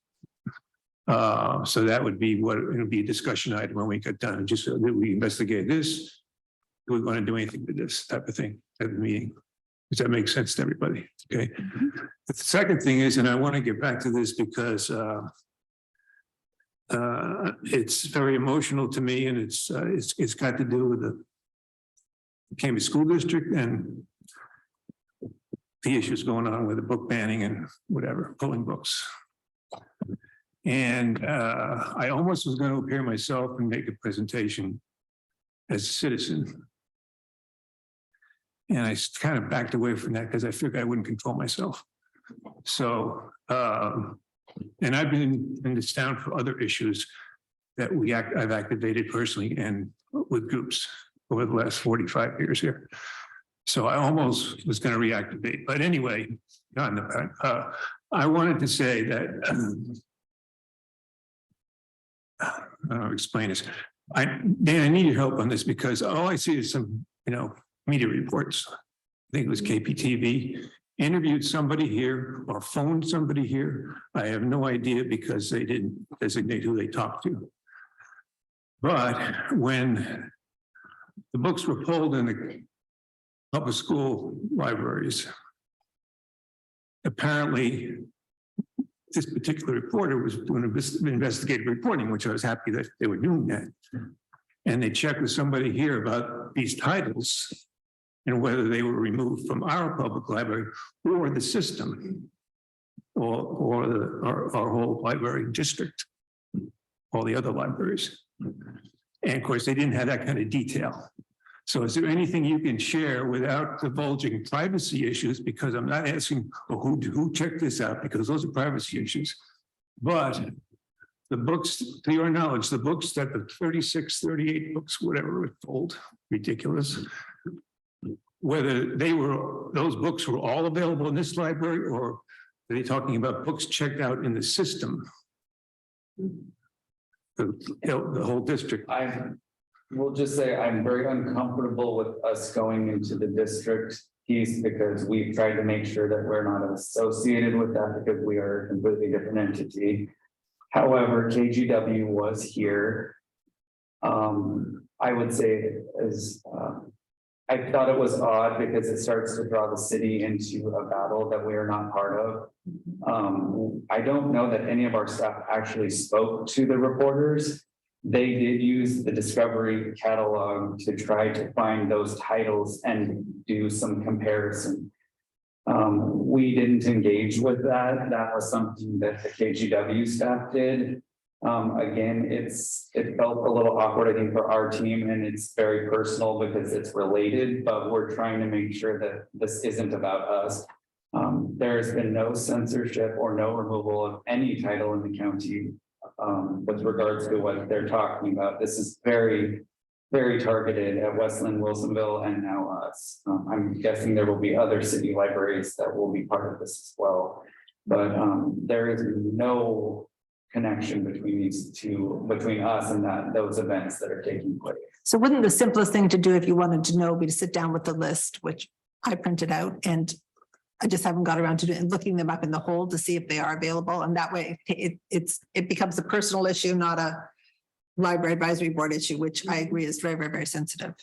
So that would be what it'll be a discussion item when we get done. Just so that we investigate this. Do we want to do anything with this type of thing at the meeting? Does that make sense to everybody? Okay. The second thing is, and I want to get back to this because it's very emotional to me, and it's got to do with the Cambridge School District and the issues going on with the book banning and whatever, pulling books. And I almost was going to appear myself and make a presentation as a citizen. And I kind of backed away from that because I figured I wouldn't control myself. So, and I've been in this town for other issues that I've activated personally and with groups over the last 45 years here. So I almost was going to reactivate, but anyway, I wanted to say that I'll explain this. Dan, I need your help on this because all I see is some, media reports. I think it was KPTV interviewed somebody here or phoned somebody here. I have no idea because they didn't designate who they talked to. But when the books were pulled in the public school libraries, apparently this particular reporter was doing investigative reporting, which I was happy that they were doing that. And they checked with somebody here about these titles and whether they were removed from our public library or the system or our whole library district, all the other libraries. And of course, they didn't have that kind of detail. So is there anything you can share without divulging privacy issues? Because I'm not asking, well, who checked this out? Because those are privacy issues. But the books, to your knowledge, the books that the 36, 38 books, whatever it's called, ridiculous. Whether those books were all available in this library, or are they talking about books checked out in the system? The whole district. I will just say I'm very uncomfortable with us going into the district piece because we've tried to make sure that we're not associated with that because we are a completely different entity. However, KGW was here. I would say I thought it was odd because it starts to draw the city into a battle that we are not part of. I don't know that any of our staff actually spoke to the reporters. They did use the Discovery catalog to try to find those titles and do some comparison. We didn't engage with that. That was something that the KGW staff did. Again, it felt a little awkward, I think, for our team, and it's very personal because it's related, but we're trying to make sure that this isn't about us. There's been no censorship or no removal of any title in the county with regards to what they're talking about. This is very, very targeted at Westland, Wilsonville, and now us. I'm guessing there will be other city libraries that will be part of this as well. But there is no connection between these two, between us and those events that are taking place. So wouldn't the simplest thing to do if you wanted to know be to sit down with the list, which I printed out, and I just haven't got around to it and looking them up in the hold to see if they are available. And that way it becomes a personal issue, not a library advisory board issue, which I agree is very, very, very sensitive.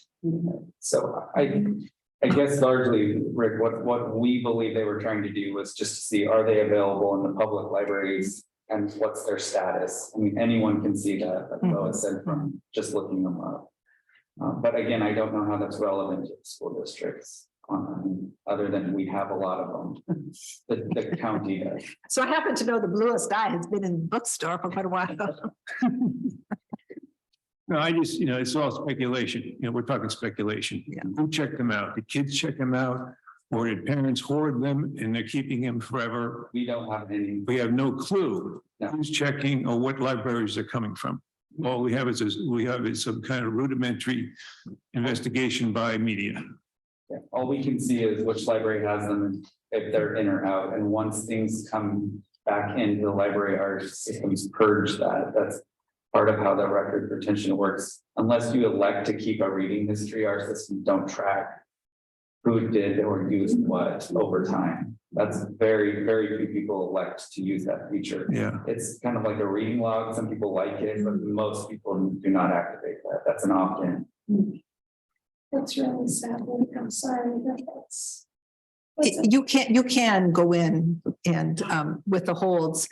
So I guess largely, Rick, what we believe they were trying to do was just to see, are they available in the public libraries and what's their status? I mean, anyone can see that, as Lois said, from just looking them up. But again, I don't know how that's relevant to the school districts. Other than we have a lot of them, the county does. So I happen to know the Bluest Eye has been in the bookstore for quite a while. No, I just, it's all speculation. We're talking speculation. Yeah. Who checked them out? Did kids check them out? Or did parents hoard them and they're keeping them forever? We don't have any. We have no clue No. who's checking or what libraries they're coming from. All we have is some kind of rudimentary investigation by media. Yeah, all we can see is which library has them and if they're in or out. And once things come back into the library, our systems purge that. That's part of how the record retention works. Unless you elect to keep a reading history, our systems don't track who did or used what over time. That's very, very few people elect to use that feature. Yeah. It's kind of like a reading log. Some people like it, but most people do not activate that. That's an opt-in. That's really sad. I'm sorry. That's. You can go in and with the holds,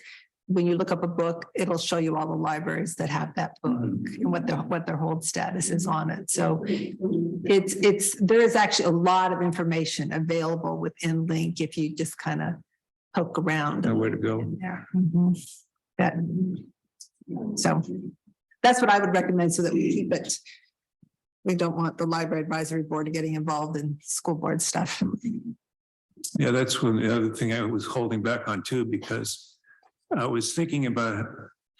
when you look up a book, it'll show you all the libraries that have that book and what their hold status is on it. So there is actually a lot of information available within Link if you just kind of poke around. Know where to go. Yeah. So that's what I would recommend so that we keep it. We don't want the library advisory board getting involved in school board stuff. Yeah, that's one, the other thing I was holding back on too, because I was thinking about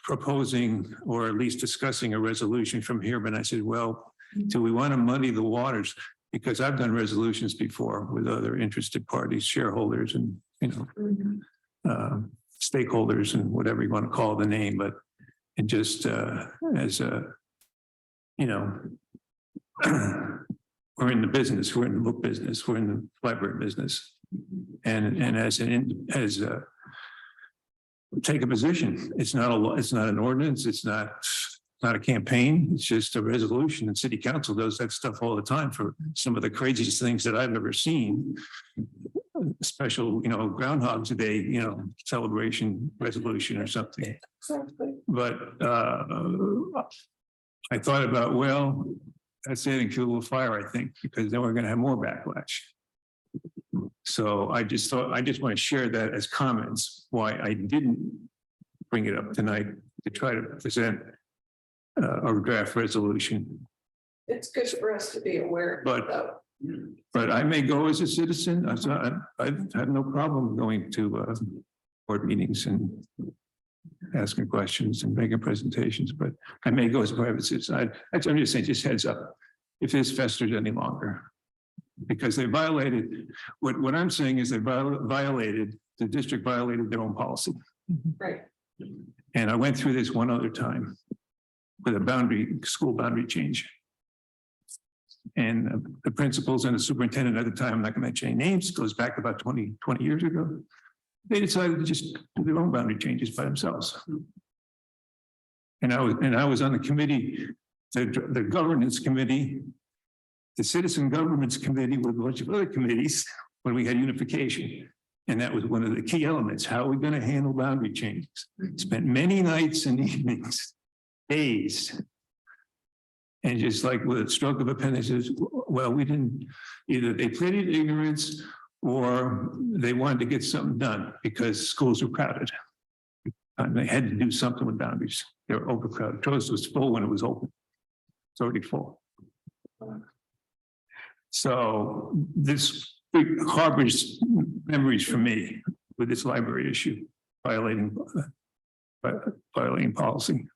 proposing or at least discussing a resolution from here, but I said, well, do we want to muddy the waters? Because I've done resolutions before with other interested parties, shareholders and, stakeholders and whatever you want to call the name, but and just as a, we're in the business, we're in the book business, we're in the library business. And as take a position. It's not a law, it's not an ordinance, it's not a campaign, it's just a resolution, and city council does that stuff all the time for some of the craziest things that I've ever seen. a special, Groundhog's Day, celebration resolution or something. But I thought about, well, that's adding fuel to the fire, I think, because then we're gonna have more backlash. So I just want to share that as comments, why I didn't bring it up tonight to try to present a draft resolution. It's good for us to be aware. But I may go as a citizen. I've had no problem going to board meetings and asking questions and making presentations, but I may go as a private citizen. I'm just saying, just heads up, if this festers any longer. Because they violated, what I'm saying is they violated, the district violated their own policy. Right. And I went through this one other time with a school boundary change. And the principals and the superintendent at the time, I'm not going to mention any names, goes back about 20 years ago. They decided to just do their own boundary changes by themselves. And I was on the committee, the governance committee, the citizen governments committee with a bunch of other committees when we had unification. And that was one of the key elements. How are we going to handle boundary changes? Spent many nights and evenings, days. And just like with a stroke of a pen, they says, well, we didn't, either they pleaded ignorance or they wanted to get something done because schools were crowded. And they had to do something with boundaries. They were overcrowded. Trost was full when it was open. It's already full. So this harbors memories for me with this library issue, violating policy.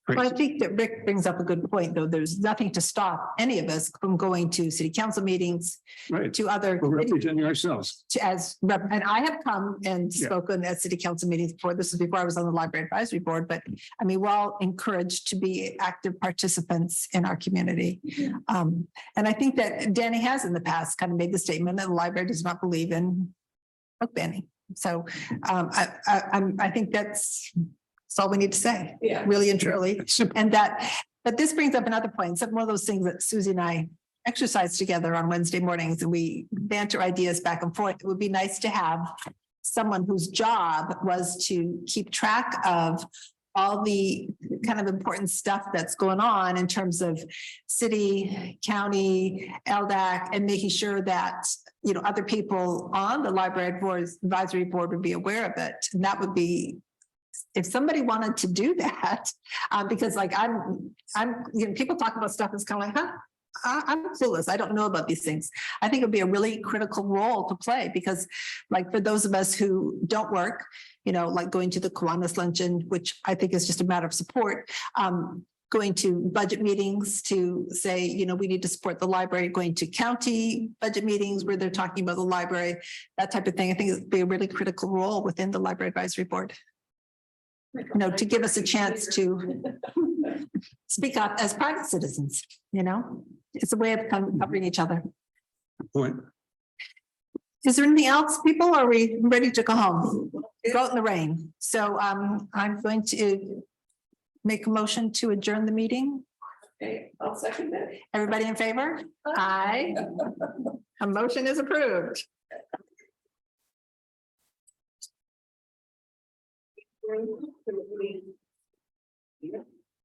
Well, I think that Rick brings up a good point, though. There's nothing to stop any of us from going to city council meetings, Right. to other. We're representing ourselves. And I have come and spoken at city council meetings before. This is before I was on the library advisory board, but I mean, we're all encouraged to be active participants in our community. And I think that Danny has in the past kind of made the statement that the library does not believe in book banning. So I think that's all we need to say. Yeah. Really and truly. And but this brings up another point. Some one of those things that Susie and I exercise together on Wednesday mornings, and we banter ideas back and forth. It would be nice to have someone whose job was to keep track of all the kind of important stuff that's going on in terms of city, county, LDAC, and making sure that, other people on the library advisory board would be aware of it. And that would be, if somebody wanted to do that, because like people talk about stuff that's kind of like, I'm clueless. I don't know about these things. I think it'd be a really critical role to play because like for those of us who don't work, like going to the Kiwanis luncheon, which I think is just a matter of support, going to budget meetings to say, we need to support the library, going to county budget meetings where they're talking about the library, that type of thing. I think it'd be a really critical role within the library advisory board. To give us a chance to speak up as private citizens, it's a way of covering each other. Point. Is there anything else, people? Or are we ready to go home? Go out in the rain. So I'm going to make a motion to adjourn the meeting. Okay, I'll second that. Everybody in favor? Aye. A motion is approved.